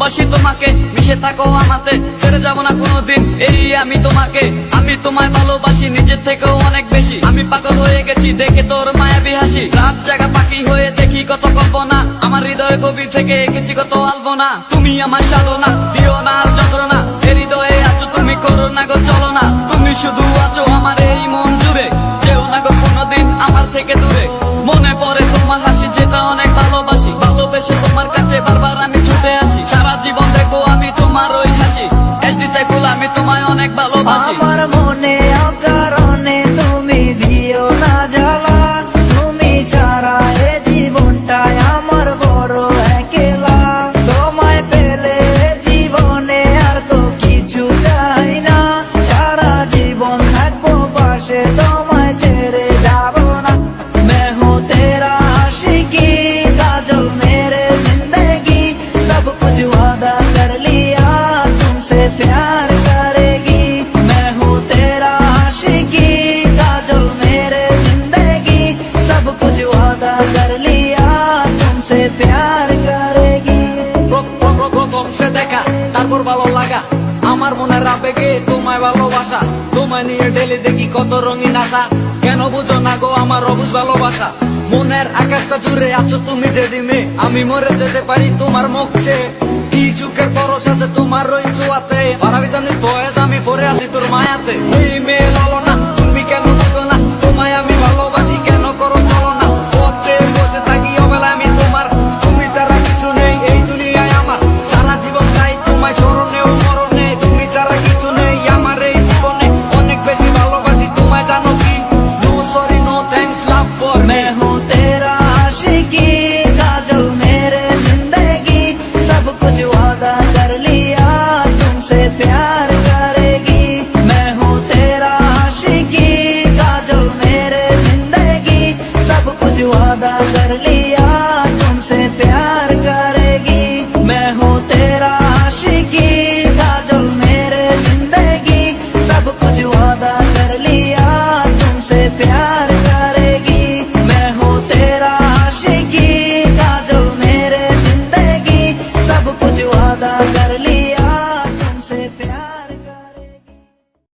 ভালোবাসি তোমাকে, মিশে থাকো আমাতে, ছেড়ে যাব না কোনোদিন এই আমি তোমাকে। আমি তোমায় ভালোবাসি নিজের থেকেও অনেক বেশি, আমি পাগল হয়ে গেছি দেখে তোর মায়াবী হাসি। রাত জাগা পাখি হয়ে দেখি কত কল্পনা, আমার হৃদয় গভীর থেকে এঁকেছি কত আলপনা। তুমি আমার সাধনা, দিও না আর যন্ত্রণা, এ হৃদয়ে আছো তুমি, করো না গো চলো না। তুমি শুধু আছো আমার এই মন জুড়ে, যেও না গো কোনোদিন আমার থেকে দূরে। মনে পড়ে তোমার হাসি যেটা অনেক ভালোবাসি, ভালোবেসে তোমার কাছে বারবার আমি ছুটে আসি। সারা জীবন দেখো আমি তোমার ওই হাসি, এসডি সাইফুল আমি তোমায় অনেক ভালোবাসি। আমার মনে অকারণে তুমি দিও না জ্বালা, তুমি ছাড়া এ জীবনটাই আমার বড় একলা। তোমায় পেলে জীবনে আর তো কিছু চাই না, সারা জীবন থাকবো পাশে, তোমায় ছেড়ে যাব না। मैं हूँ तेरा आशिकी, काजल मेरे जिंदगी, सब कुछ वादा कर लिया तुमसे प्यार करेगी। मैं हूँ तेरा आशिकी, काजल मेरे जिंदगी, सब कुछ वादा कर लिया तुमसे प्यार करेगी। প্রথম সে দেখা তারপর ভালো লাগা, আমার মনের আবেগে তোমায় ভালোবাসা। তোমায় নিয়ে ডেলি দেখি কত রঙিন আশা, কেন বুঝো না গো আমার অবুঝ ভালোবাসা। মনের আকাশটা জুড়ে আছো তুমি যেদিনে, আমি মরে যেতে পারি তোমার মুখ চেয়ে। কি চুকের পরশ আছে তোমার ওই ছোঁয়াতে, পারাবিতানি বয়স আমি পরে আছি তোর মায়াতে। এই মেয়ে